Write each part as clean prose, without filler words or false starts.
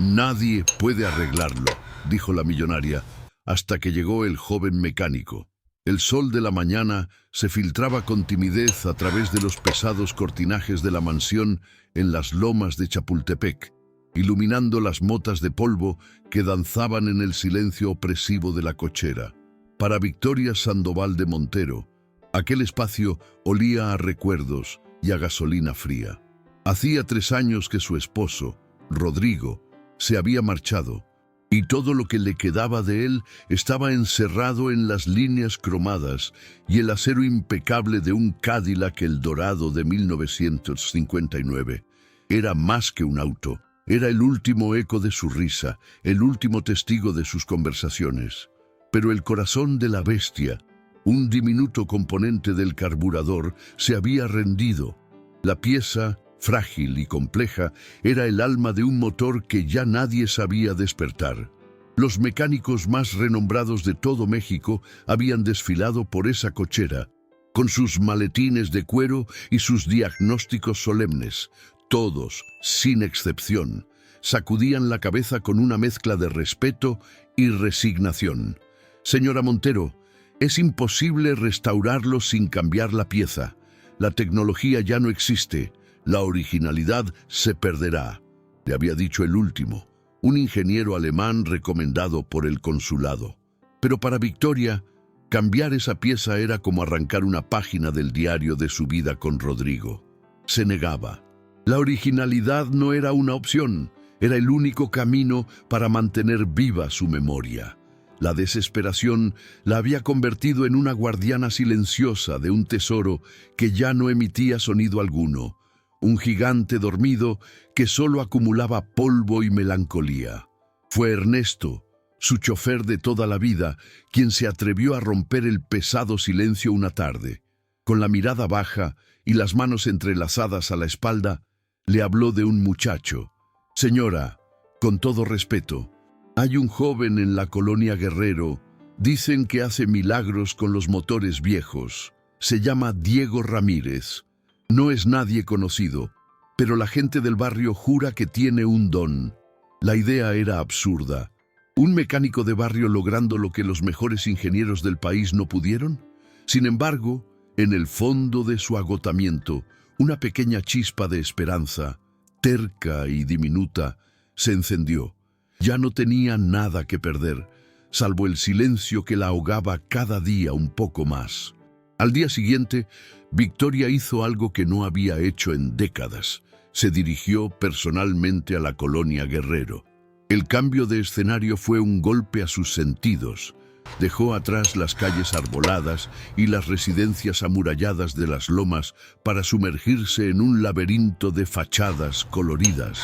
Nadie puede arreglarlo, dijo la millonaria, hasta que llegó el joven mecánico. El sol de la mañana se filtraba con timidez a través de los pesados cortinajes de la mansión en las lomas de Chapultepec, iluminando las motas de polvo que danzaban en el silencio opresivo de la cochera. Para Victoria Sandoval de Montero, aquel espacio olía a recuerdos y a gasolina fría. Hacía 3 años que su esposo, Rodrigo, se había marchado, y todo lo que le quedaba de él estaba encerrado en las líneas cromadas y el acero impecable de un Cadillac Eldorado de 1959. Era más que un auto, era el último eco de su risa, el último testigo de sus conversaciones. Pero el corazón de la bestia, un diminuto componente del carburador, se había rendido. La pieza, frágil y compleja, era el alma de un motor que ya nadie sabía despertar. Los mecánicos más renombrados de todo México habían desfilado por esa cochera, con sus maletines de cuero y sus diagnósticos solemnes. Todos, sin excepción, sacudían la cabeza con una mezcla de respeto y resignación. Señora Montero, es imposible restaurarlo sin cambiar la pieza. La tecnología ya no existe. La originalidad se perderá, le había dicho el último, un ingeniero alemán recomendado por el consulado. Pero para Victoria, cambiar esa pieza era como arrancar una página del diario de su vida con Rodrigo. Se negaba. La originalidad no era una opción, era el único camino para mantener viva su memoria. La desesperación la había convertido en una guardiana silenciosa de un tesoro que ya no emitía sonido alguno. Un gigante dormido que solo acumulaba polvo y melancolía. Fue Ernesto, su chofer de toda la vida, quien se atrevió a romper el pesado silencio una tarde. Con la mirada baja y las manos entrelazadas a la espalda, le habló de un muchacho. Señora, con todo respeto, hay un joven en la colonia Guerrero, dicen que hace milagros con los motores viejos. Se llama Diego Ramírez. No es nadie conocido, pero la gente del barrio jura que tiene un don. La idea era absurda. ¿Un mecánico de barrio logrando lo que los mejores ingenieros del país no pudieron? Sin embargo, en el fondo de su agotamiento, una pequeña chispa de esperanza, terca y diminuta, se encendió. Ya no tenía nada que perder, salvo el silencio que la ahogaba cada día un poco más. Al día siguiente, Victoria hizo algo que no había hecho en décadas. Se dirigió personalmente a la colonia Guerrero. El cambio de escenario fue un golpe a sus sentidos. Dejó atrás las calles arboladas y las residencias amuralladas de las lomas para sumergirse en un laberinto de fachadas coloridas,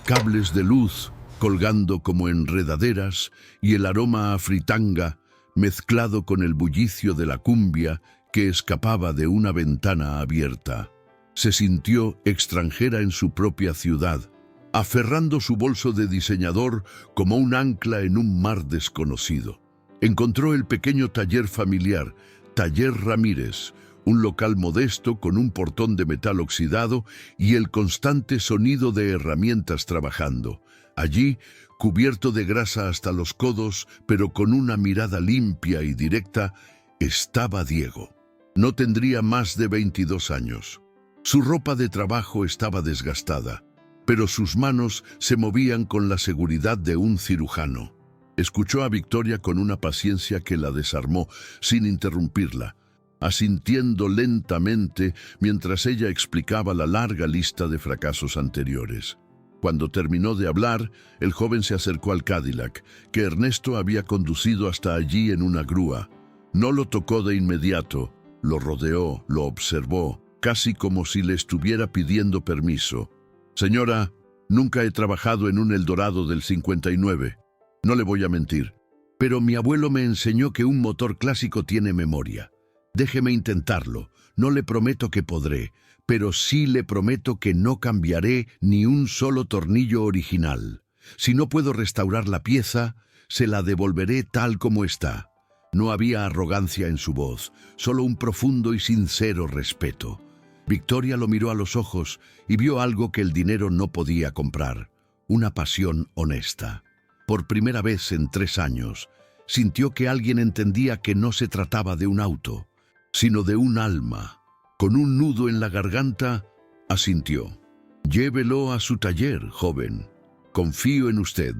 cables de luz colgando como enredaderas y el aroma a fritanga mezclado con el bullicio de la cumbia que escapaba de una ventana abierta. Se sintió extranjera en su propia ciudad, aferrando su bolso de diseñador como un ancla en un mar desconocido. Encontró el pequeño taller familiar, Taller Ramírez, un local modesto con un portón de metal oxidado y el constante sonido de herramientas trabajando. Allí, cubierto de grasa hasta los codos, pero con una mirada limpia y directa, estaba Diego. No tendría más de 22 años. Su ropa de trabajo estaba desgastada, pero sus manos se movían con la seguridad de un cirujano. Escuchó a Victoria con una paciencia que la desarmó, sin interrumpirla, asintiendo lentamente mientras ella explicaba la larga lista de fracasos anteriores. Cuando terminó de hablar, el joven se acercó al Cadillac, que Ernesto había conducido hasta allí en una grúa. No lo tocó de inmediato, lo rodeó, lo observó, casi como si le estuviera pidiendo permiso. Señora, nunca he trabajado en un Eldorado del 59. No le voy a mentir, pero mi abuelo me enseñó que un motor clásico tiene memoria. Déjeme intentarlo. No le prometo que podré, pero sí le prometo que no cambiaré ni un solo tornillo original. Si no puedo restaurar la pieza, se la devolveré tal como está. No había arrogancia en su voz, solo un profundo y sincero respeto. Victoria lo miró a los ojos y vio algo que el dinero no podía comprar. una pasión honesta. Por primera vez en 3 años, sintió que alguien entendía que no se trataba de un auto, sino de un alma. Con un nudo en la garganta, asintió. Llévelo a su taller, joven. Confío en usted.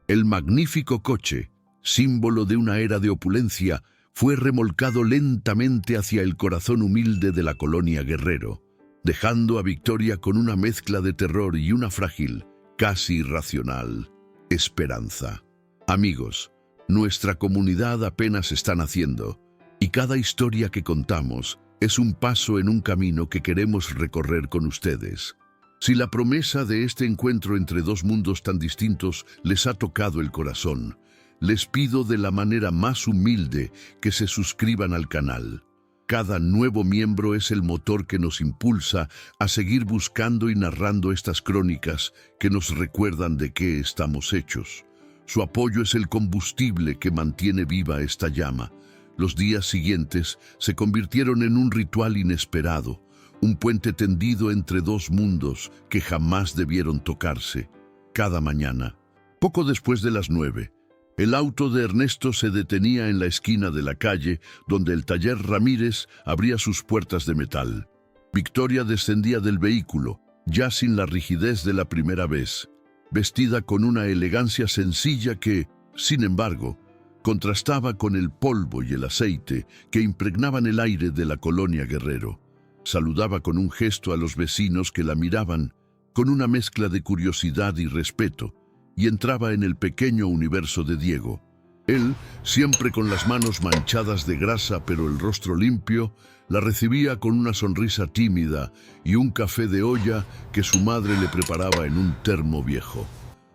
El magnífico coche, símbolo de una era de opulencia, fue remolcado lentamente hacia el corazón humilde de la colonia Guerrero, dejando a Victoria con una mezcla de terror y una frágil, casi irracional, esperanza. Amigos, nuestra comunidad apenas está naciendo, y cada historia que contamos es un paso en un camino que queremos recorrer con ustedes. Si la promesa de este encuentro entre dos mundos tan distintos les ha tocado el corazón, les pido de la manera más humilde que se suscriban al canal. Cada nuevo miembro es el motor que nos impulsa a seguir buscando y narrando estas crónicas que nos recuerdan de qué estamos hechos. Su apoyo es el combustible que mantiene viva esta llama. Los días siguientes se convirtieron en un ritual inesperado, un puente tendido entre dos mundos que jamás debieron tocarse. Cada mañana, poco después de las 9, el auto de Ernesto se detenía en la esquina de la calle donde el taller Ramírez abría sus puertas de metal. Victoria descendía del vehículo, ya sin la rigidez de la primera vez, vestida con una elegancia sencilla que, sin embargo, contrastaba con el polvo y el aceite que impregnaban el aire de la colonia Guerrero. Saludaba con un gesto a los vecinos que la miraban, con una mezcla de curiosidad y respeto, y entraba en el pequeño universo de Diego. Él, siempre con las manos manchadas de grasa pero el rostro limpio, la recibía con una sonrisa tímida y un café de olla que su madre le preparaba en un termo viejo.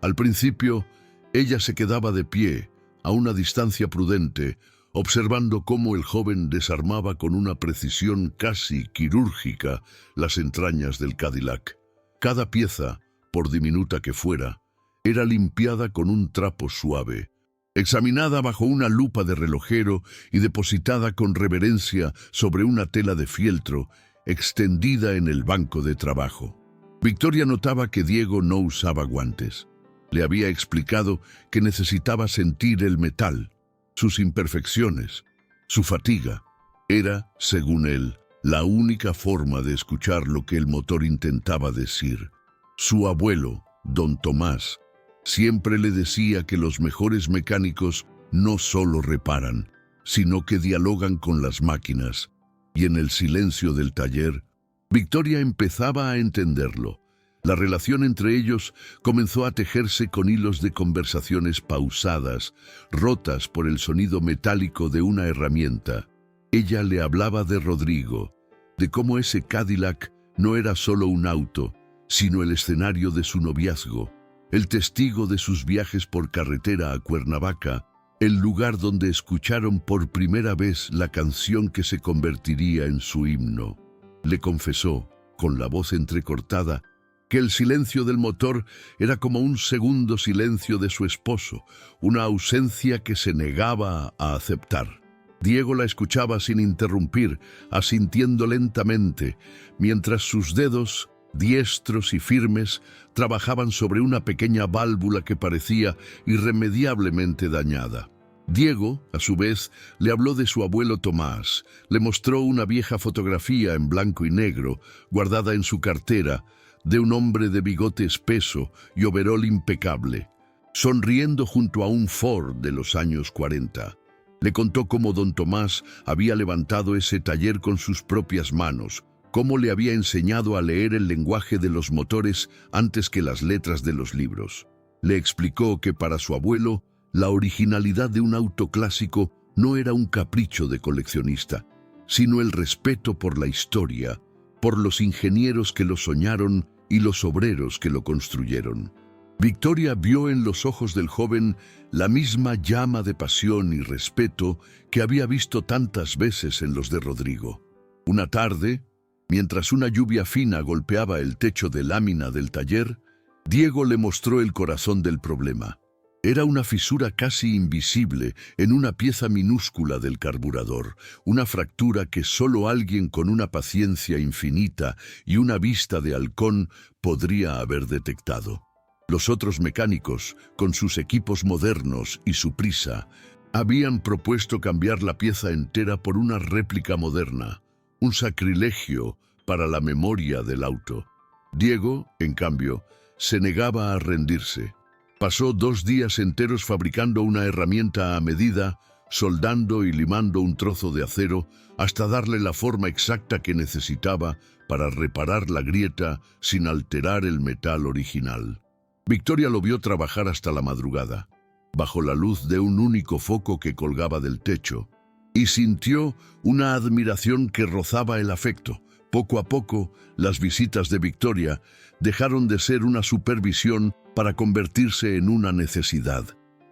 Al principio, ella se quedaba de pie, a una distancia prudente, observando cómo el joven desarmaba con una precisión casi quirúrgica las entrañas del Cadillac. Cada pieza, por diminuta que fuera, era limpiada con un trapo suave, examinada bajo una lupa de relojero y depositada con reverencia sobre una tela de fieltro extendida en el banco de trabajo. Victoria notaba que Diego no usaba guantes. Le había explicado que necesitaba sentir el metal, sus imperfecciones, su fatiga. Era, según él, la única forma de escuchar lo que el motor intentaba decir. Su abuelo, don Tomás, siempre le decía que los mejores mecánicos no solo reparan, sino que dialogan con las máquinas. Y en el silencio del taller, Victoria empezaba a entenderlo. La relación entre ellos comenzó a tejerse con hilos de conversaciones pausadas, rotas por el sonido metálico de una herramienta. Ella le hablaba de Rodrigo, de cómo ese Cadillac no era solo un auto, sino el escenario de su noviazgo, el testigo de sus viajes por carretera a Cuernavaca, el lugar donde escucharon por primera vez la canción que se convertiría en su himno. Le confesó, con la voz entrecortada, que el silencio del motor era como un segundo silencio de su esposo, una ausencia que se negaba a aceptar. Diego la escuchaba sin interrumpir, asintiendo lentamente, mientras sus dedos, diestros y firmes, trabajaban sobre una pequeña válvula que parecía irremediablemente dañada. Diego, a su vez, le habló de su abuelo Tomás, le mostró una vieja fotografía en blanco y negro, guardada en su cartera, de un hombre de bigote espeso y overol impecable, sonriendo junto a un Ford de los años 40. Le contó cómo don Tomás había levantado ese taller con sus propias manos, cómo le había enseñado a leer el lenguaje de los motores antes que las letras de los libros. Le explicó que para su abuelo, la originalidad de un auto clásico no era un capricho de coleccionista, sino el respeto por la historia, por los ingenieros que lo soñaron y los obreros que lo construyeron. Victoria vio en los ojos del joven la misma llama de pasión y respeto que había visto tantas veces en los de Rodrigo. Una tarde, mientras una lluvia fina golpeaba el techo de lámina del taller, Diego le mostró el corazón del problema. Era una fisura casi invisible en una pieza minúscula del carburador, una fractura que solo alguien con una paciencia infinita y una vista de halcón podría haber detectado. Los otros mecánicos, con sus equipos modernos y su prisa, habían propuesto cambiar la pieza entera por una réplica moderna, un sacrilegio para la memoria del auto. Diego, en cambio, se negaba a rendirse. Pasó 2 días enteros fabricando una herramienta a medida, soldando y limando un trozo de acero hasta darle la forma exacta que necesitaba para reparar la grieta sin alterar el metal original. Victoria lo vio trabajar hasta la madrugada, bajo la luz de un único foco que colgaba del techo, y sintió una admiración que rozaba el afecto. Poco a poco, las visitas de Victoria dejaron de ser una supervisión para convertirse en una necesidad.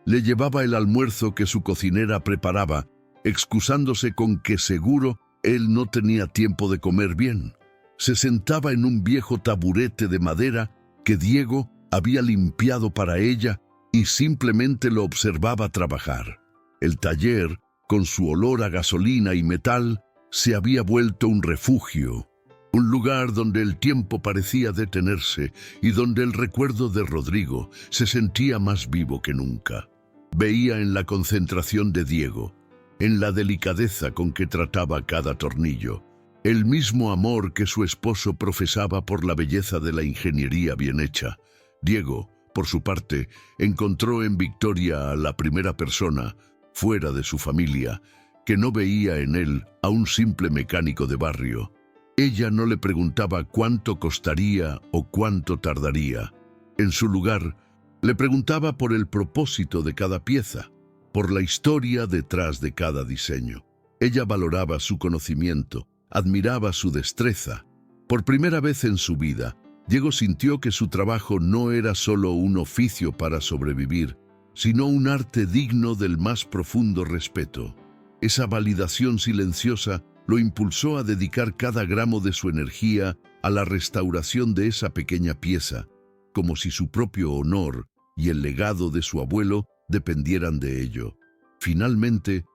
Le llevaba el almuerzo que su cocinera preparaba, excusándose con que seguro él no tenía tiempo de comer bien. Se sentaba en un viejo taburete de madera que Diego había limpiado para ella y simplemente lo observaba trabajar. El taller, con su olor a gasolina y metal, se había vuelto un refugio, un lugar donde el tiempo parecía detenerse y donde el recuerdo de Rodrigo se sentía más vivo que nunca. Veía en la concentración de Diego, en la delicadeza con que trataba cada tornillo, el mismo amor que su esposo profesaba por la belleza de la ingeniería bien hecha. Diego, por su parte, encontró en Victoria a la primera persona, fuera de su familia, que no veía en él a un simple mecánico de barrio. Ella no le preguntaba cuánto costaría o cuánto tardaría. En su lugar, le preguntaba por el propósito de cada pieza, por la historia detrás de cada diseño. Ella valoraba su conocimiento, admiraba su destreza. Por primera vez en su vida, Diego sintió que su trabajo no era solo un oficio para sobrevivir, sino un arte digno del más profundo respeto. Esa validación silenciosa lo impulsó a dedicar cada gramo de su energía a la restauración de esa pequeña pieza, como si su propio honor y el legado de su abuelo dependieran de ello. Finalmente,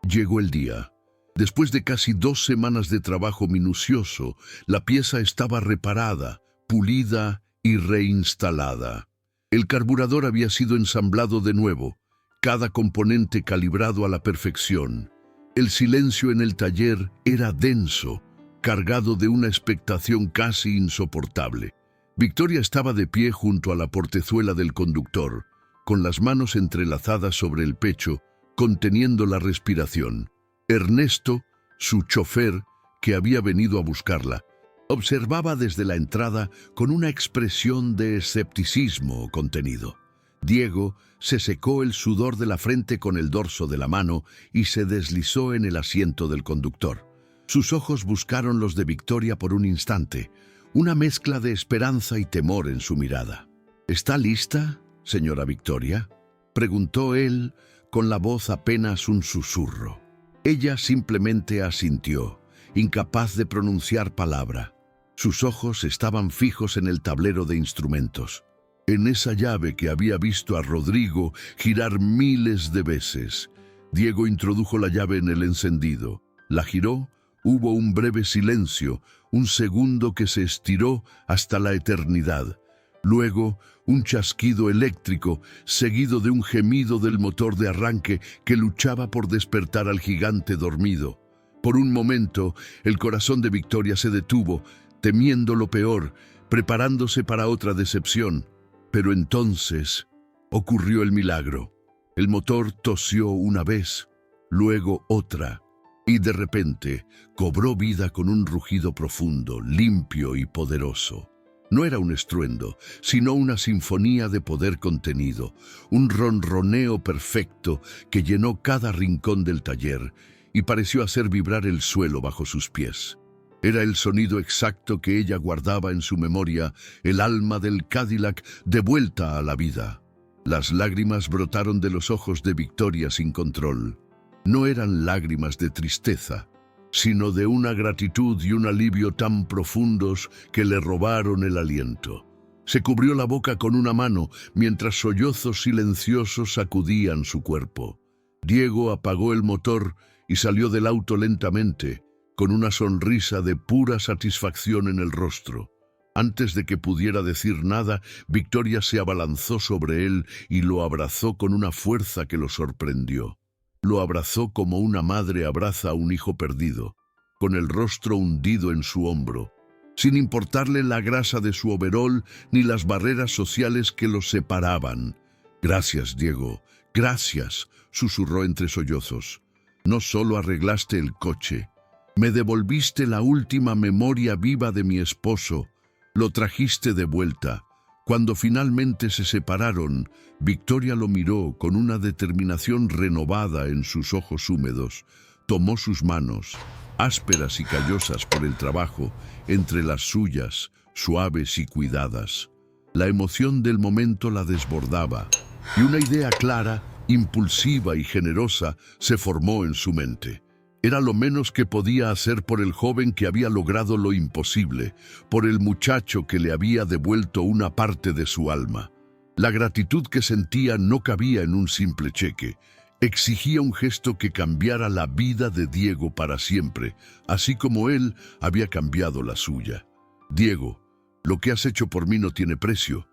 llegó el día. Después de casi 2 semanas de trabajo minucioso, la pieza estaba reparada, pulida y reinstalada. El carburador había sido ensamblado de nuevo, cada componente calibrado a la perfección. El silencio en el taller era denso, cargado de una expectación casi insoportable. Victoria estaba de pie junto a la portezuela del conductor, con las manos entrelazadas sobre el pecho, conteniendo la respiración. Ernesto, su chofer, que había venido a buscarla, observaba desde la entrada con una expresión de escepticismo contenido. Diego se secó el sudor de la frente con el dorso de la mano y se deslizó en el asiento del conductor. Sus ojos buscaron los de Victoria por un instante, una mezcla de esperanza y temor en su mirada. ¿Está lista, señora Victoria?, preguntó él con la voz apenas un susurro. Ella simplemente asintió, incapaz de pronunciar palabra. Sus ojos estaban fijos en el tablero de instrumentos, en esa llave que había visto a Rodrigo girar miles de veces. Diego introdujo la llave en el encendido, la giró, hubo un breve silencio, un segundo que se estiró hasta la eternidad. Luego, un chasquido eléctrico, seguido de un gemido del motor de arranque que luchaba por despertar al gigante dormido. Por un momento, el corazón de Victoria se detuvo, temiendo lo peor, preparándose para otra decepción. Pero entonces ocurrió el milagro. El motor tosió una vez, luego otra, y de repente cobró vida con un rugido profundo, limpio y poderoso. No era un estruendo, sino una sinfonía de poder contenido, un ronroneo perfecto que llenó cada rincón del taller y pareció hacer vibrar el suelo bajo sus pies. Era el sonido exacto que ella guardaba en su memoria, el alma del Cadillac de vuelta a la vida. Las lágrimas brotaron de los ojos de Victoria sin control. No eran lágrimas de tristeza, sino de una gratitud y un alivio tan profundos que le robaron el aliento. Se cubrió la boca con una mano mientras sollozos silenciosos sacudían su cuerpo. Diego apagó el motor y salió del auto lentamente, con una sonrisa de pura satisfacción en el rostro. Antes de que pudiera decir nada, Victoria se abalanzó sobre él y lo abrazó con una fuerza que lo sorprendió. Lo abrazó como una madre abraza a un hijo perdido, con el rostro hundido en su hombro, sin importarle la grasa de su overol ni las barreras sociales que los separaban. «Gracias, Diego, gracias», susurró entre sollozos. «No solo arreglaste el coche, me devolviste la última memoria viva de mi esposo, lo trajiste de vuelta». Cuando finalmente se separaron, Victoria lo miró con una determinación renovada en sus ojos húmedos. Tomó sus manos, ásperas y callosas por el trabajo, entre las suyas, suaves y cuidadas. La emoción del momento la desbordaba, y una idea clara, impulsiva y generosa se formó en su mente. Era lo menos que podía hacer por el joven que había logrado lo imposible, por el muchacho que le había devuelto una parte de su alma. La gratitud que sentía no cabía en un simple cheque. Exigía un gesto que cambiara la vida de Diego para siempre, así como él había cambiado la suya. «Diego, lo que has hecho por mí no tiene precio»,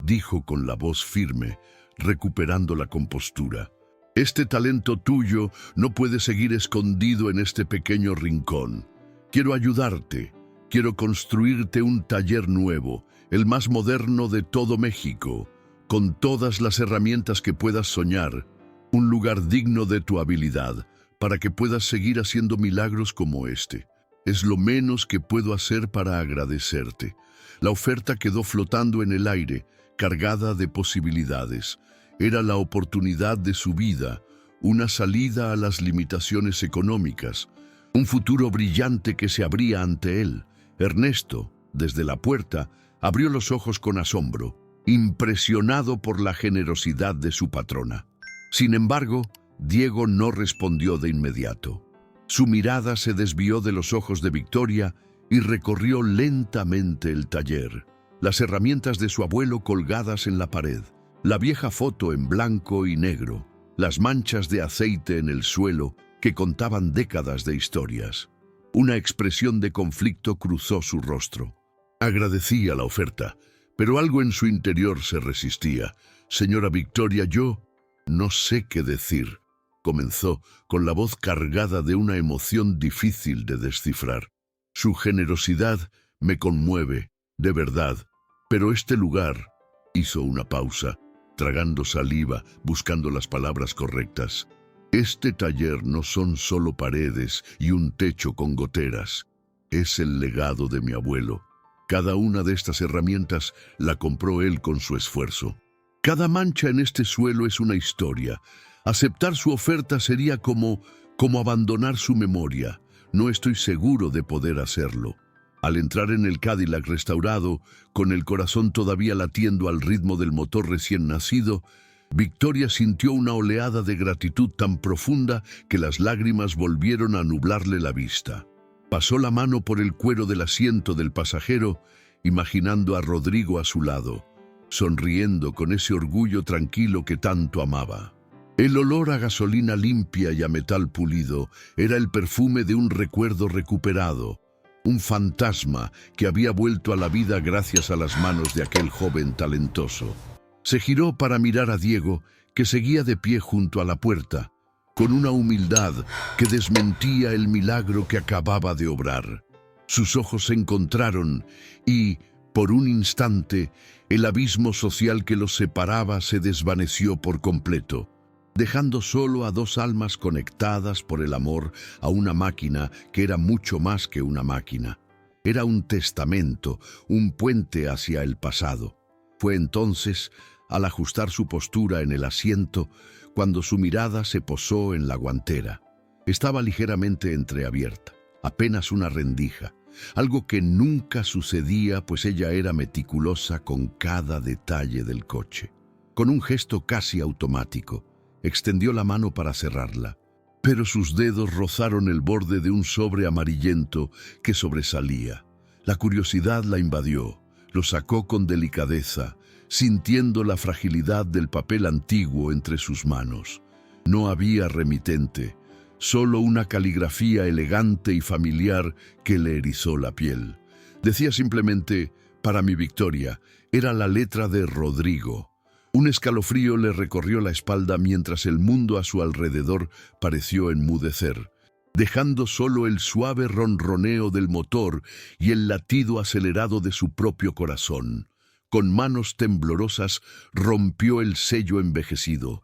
dijo con la voz firme, recuperando la compostura. «Este talento tuyo no puede seguir escondido en este pequeño rincón. Quiero ayudarte. Quiero construirte un taller nuevo, el más moderno de todo México, con todas las herramientas que puedas soñar, un lugar digno de tu habilidad, para que puedas seguir haciendo milagros como este. Es lo menos que puedo hacer para agradecerte». La oferta quedó flotando en el aire, cargada de posibilidades. Era la oportunidad de su vida, una salida a las limitaciones económicas, un futuro brillante que se abría ante él. Ernesto, desde la puerta, abrió los ojos con asombro, impresionado por la generosidad de su patrona. Sin embargo, Diego no respondió de inmediato. Su mirada se desvió de los ojos de Victoria y recorrió lentamente el taller, las herramientas de su abuelo colgadas en la pared, la vieja foto en blanco y negro, las manchas de aceite en el suelo que contaban décadas de historias. Una expresión de conflicto cruzó su rostro. Agradecía la oferta, pero algo en su interior se resistía. «Señora Victoria, yo no sé qué decir», comenzó con la voz cargada de una emoción difícil de descifrar. «Su generosidad me conmueve, de verdad, pero este lugar…» Hizo una pausa, tragando saliva, buscando las palabras correctas. «Este taller no son solo paredes y un techo con goteras. Es el legado de mi abuelo. Cada una de estas herramientas la compró él con su esfuerzo. Cada mancha en este suelo es una historia. Aceptar su oferta sería como abandonar su memoria. No estoy seguro de poder hacerlo». Al entrar en el Cadillac restaurado, con el corazón todavía latiendo al ritmo del motor recién nacido, Victoria sintió una oleada de gratitud tan profunda que las lágrimas volvieron a nublarle la vista. Pasó la mano por el cuero del asiento del pasajero, imaginando a Rodrigo a su lado, sonriendo con ese orgullo tranquilo que tanto amaba. El olor a gasolina limpia y a metal pulido era el perfume de un recuerdo recuperado, un fantasma que había vuelto a la vida gracias a las manos de aquel joven talentoso. Se giró para mirar a Diego, que seguía de pie junto a la puerta, con una humildad que desmentía el milagro que acababa de obrar. Sus ojos se encontraron y, por un instante, el abismo social que los separaba se desvaneció por completo, dejando solo a dos almas conectadas por el amor a una máquina que era mucho más que una máquina. Era un testamento, un puente hacia el pasado. Fue entonces, al ajustar su postura en el asiento, cuando su mirada se posó en la guantera. Estaba ligeramente entreabierta, apenas una rendija, algo que nunca sucedía, pues ella era meticulosa con cada detalle del coche. Con un gesto casi automático, extendió la mano para cerrarla, pero sus dedos rozaron el borde de un sobre amarillento que sobresalía. La curiosidad la invadió, lo sacó con delicadeza, sintiendo la fragilidad del papel antiguo entre sus manos. No había remitente, solo una caligrafía elegante y familiar que le erizó la piel. Decía simplemente: Para mi Victoria, era la letra de Rodrigo. Un escalofrío le recorrió la espalda mientras el mundo a su alrededor pareció enmudecer, dejando solo el suave ronroneo del motor y el latido acelerado de su propio corazón. Con manos temblorosas rompió el sello envejecido.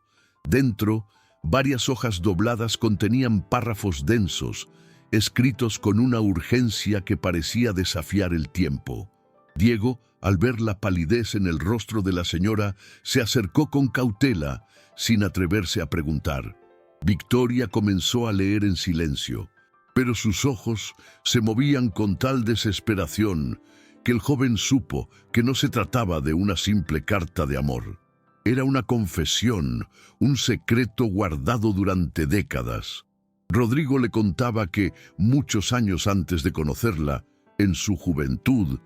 Dentro, varias hojas dobladas contenían párrafos densos, escritos con una urgencia que parecía desafiar el tiempo. Diego, al ver la palidez en el rostro de la señora, se acercó con cautela, sin atreverse a preguntar. Victoria comenzó a leer en silencio, pero sus ojos se movían con tal desesperación que el joven supo que no se trataba de una simple carta de amor. Era una confesión, un secreto guardado durante décadas. Rodrigo le contaba que, muchos años antes de conocerla, en su juventud,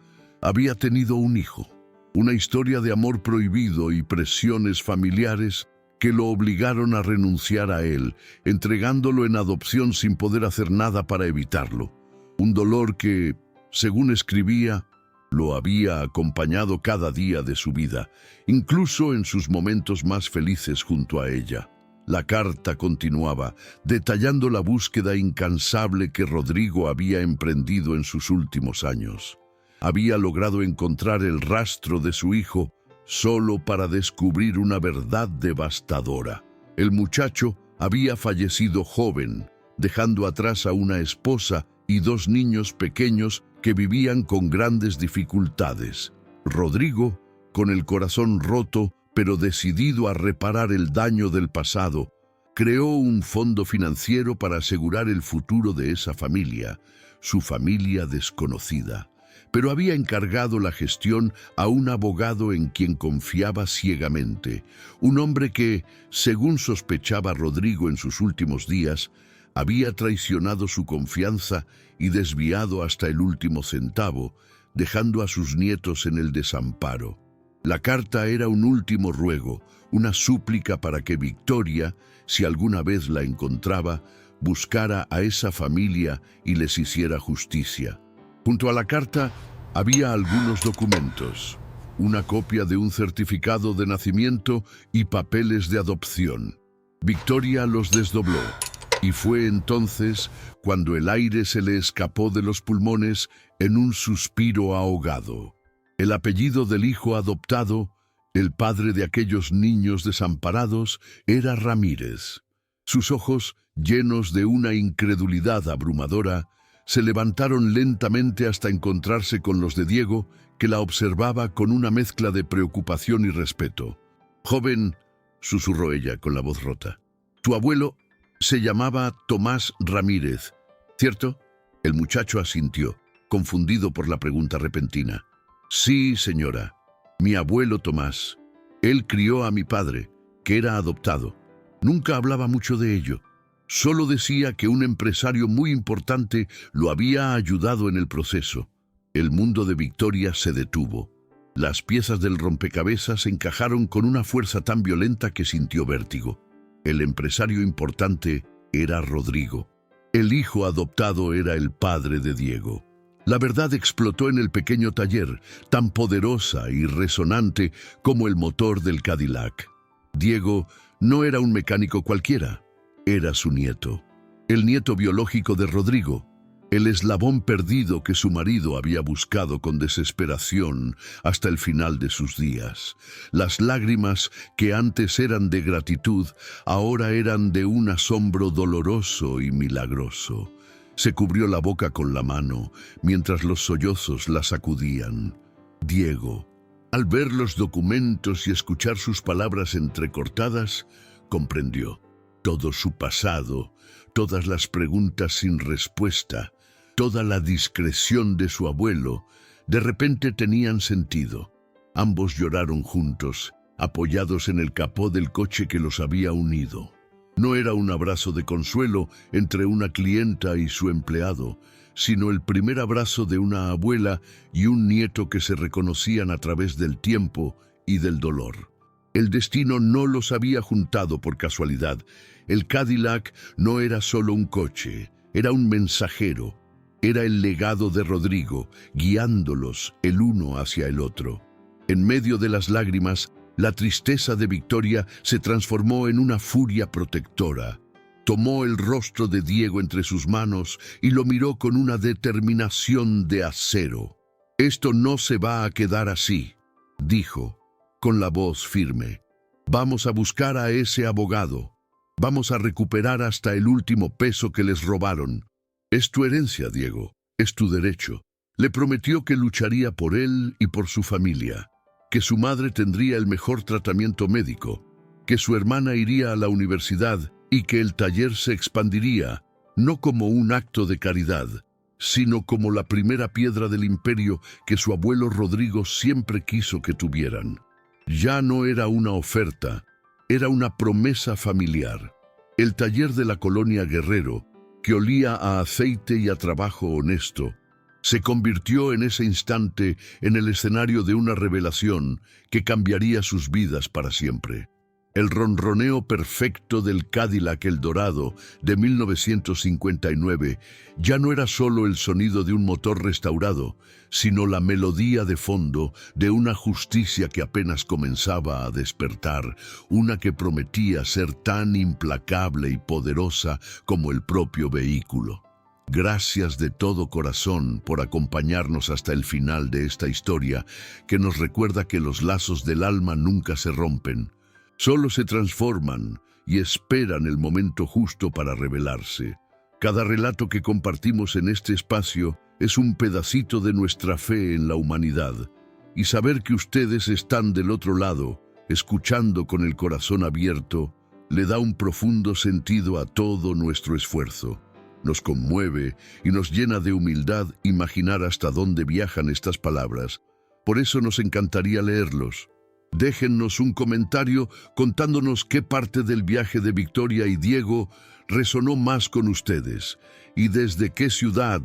había tenido un hijo. Una historia de amor prohibido y presiones familiares que lo obligaron a renunciar a él, entregándolo en adopción sin poder hacer nada para evitarlo. Un dolor que, según escribía, lo había acompañado cada día de su vida, incluso en sus momentos más felices junto a ella. La carta continuaba, detallando la búsqueda incansable que Rodrigo había emprendido en sus últimos años. Había logrado encontrar el rastro de su hijo solo para descubrir una verdad devastadora. El muchacho había fallecido joven, dejando atrás a una esposa y 2 niños pequeños que vivían con grandes dificultades. Rodrigo, con el corazón roto, pero decidido a reparar el daño del pasado, creó un fondo financiero para asegurar el futuro de esa familia, su familia desconocida. Pero había encargado la gestión a un abogado en quien confiaba ciegamente, un hombre que, según sospechaba Rodrigo en sus últimos días, había traicionado su confianza y desviado hasta el último centavo, dejando a sus nietos en el desamparo. La carta era un último ruego, una súplica para que Victoria, si alguna vez la encontraba, buscara a esa familia y les hiciera justicia. Junto a la carta había algunos documentos, una copia de un certificado de nacimiento y papeles de adopción. Victoria los desdobló, y fue entonces cuando el aire se le escapó de los pulmones en un suspiro ahogado. El apellido del hijo adoptado, el padre de aquellos niños desamparados, era Ramírez. Sus ojos, llenos de una incredulidad abrumadora, se levantaron lentamente hasta encontrarse con los de Diego, que la observaba con una mezcla de preocupación y respeto. «Joven», susurró ella con la voz rota, «tu abuelo se llamaba Tomás Ramírez, ¿cierto?» El muchacho asintió, confundido por la pregunta repentina. «Sí, señora, mi abuelo Tomás. Él crió a mi padre, que era adoptado. Nunca hablaba mucho de ello. Solo decía que un empresario muy importante lo había ayudado en el proceso». El mundo de Victoria se detuvo. Las piezas del rompecabezas encajaron con una fuerza tan violenta que sintió vértigo. El empresario importante era Rodrigo. El hijo adoptado era el padre de Diego. La verdad explotó en el pequeño taller, tan poderosa y resonante como el motor del Cadillac. Diego no era un mecánico cualquiera. Era su nieto, el nieto biológico de Rodrigo, el eslabón perdido que su marido había buscado con desesperación hasta el final de sus días. Las lágrimas que antes eran de gratitud, ahora eran de un asombro doloroso y milagroso. Se cubrió la boca con la mano, mientras los sollozos la sacudían. Diego, al ver los documentos y escuchar sus palabras entrecortadas, comprendió. Todo su pasado, todas las preguntas sin respuesta, toda la discreción de su abuelo, de repente tenían sentido. Ambos lloraron juntos, apoyados en el capó del coche que los había unido. No era un abrazo de consuelo entre una clienta y su empleado, sino el primer abrazo de una abuela y un nieto que se reconocían a través del tiempo y del dolor. El destino no los había juntado por casualidad. El Cadillac no era solo un coche, era un mensajero. Era el legado de Rodrigo, guiándolos el uno hacia el otro. En medio de las lágrimas, la tristeza de Victoria se transformó en una furia protectora. Tomó el rostro de Diego entre sus manos y lo miró con una determinación de acero. «Esto no se va a quedar así», dijo, con la voz firme. «Vamos a buscar a ese abogado. Vamos a recuperar hasta el último peso que les robaron. Es tu herencia, Diego, es tu derecho». Le prometió que lucharía por él y por su familia, que su madre tendría el mejor tratamiento médico, que su hermana iría a la universidad y que el taller se expandiría, no como un acto de caridad, sino como la primera piedra del imperio que su abuelo Rodrigo siempre quiso que tuvieran. Ya no era una oferta, era una promesa familiar. El taller de la colonia Guerrero, que olía a aceite y a trabajo honesto, se convirtió en ese instante en el escenario de una revelación que cambiaría sus vidas para siempre. El ronroneo perfecto del Cadillac El Dorado de 1959 ya no era solo el sonido de un motor restaurado, sino la melodía de fondo de una justicia que apenas comenzaba a despertar, una que prometía ser tan implacable y poderosa como el propio vehículo. Gracias de todo corazón por acompañarnos hasta el final de esta historia, que nos recuerda que los lazos del alma nunca se rompen. Solo se transforman y esperan el momento justo para revelarse. Cada relato que compartimos en este espacio es un pedacito de nuestra fe en la humanidad. Y saber que ustedes están del otro lado, escuchando con el corazón abierto, le da un profundo sentido a todo nuestro esfuerzo. Nos conmueve y nos llena de humildad imaginar hasta dónde viajan estas palabras. Por eso nos encantaría leerlos. Déjennos un comentario contándonos qué parte del viaje de Victoria y Diego resonó más con ustedes y desde qué ciudad,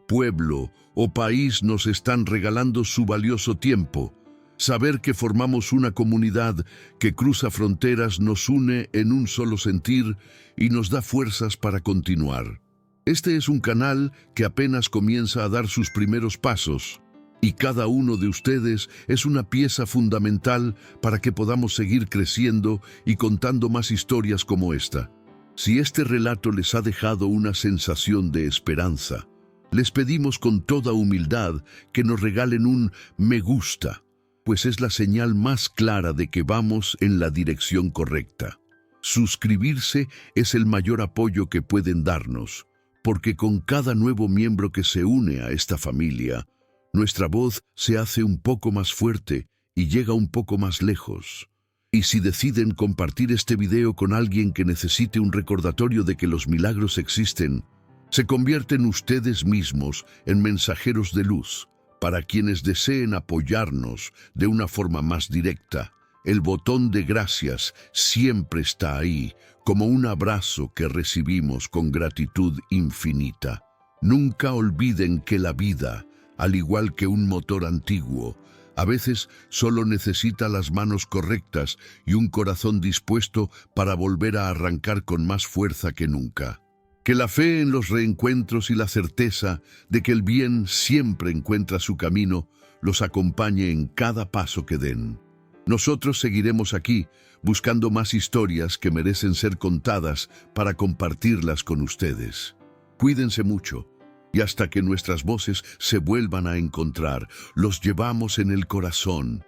pueblo o país nos están regalando su valioso tiempo. Saber que formamos una comunidad que cruza fronteras nos une en un solo sentir y nos da fuerzas para continuar. Este es un canal que apenas comienza a dar sus primeros pasos. Y cada uno de ustedes es una pieza fundamental para que podamos seguir creciendo y contando más historias como esta. Si este relato les ha dejado una sensación de esperanza, les pedimos con toda humildad que nos regalen un me gusta, pues es la señal más clara de que vamos en la dirección correcta. Suscribirse es el mayor apoyo que pueden darnos, porque con cada nuevo miembro que se une a esta familia, nuestra voz se hace un poco más fuerte y llega un poco más lejos. Y si deciden compartir este video con alguien que necesite un recordatorio de que los milagros existen, se convierten ustedes mismos en mensajeros de luz. Para quienes deseen apoyarnos de una forma más directa, el botón de gracias siempre está ahí, como un abrazo que recibimos con gratitud infinita. Nunca olviden que la vida, al igual que un motor antiguo, a veces solo necesita las manos correctas y un corazón dispuesto para volver a arrancar con más fuerza que nunca. Que la fe en los reencuentros y la certeza de que el bien siempre encuentra su camino los acompañe en cada paso que den. Nosotros seguiremos aquí, buscando más historias que merecen ser contadas para compartirlas con ustedes. Cuídense mucho. Y hasta que nuestras voces se vuelvan a encontrar, los llevamos en el corazón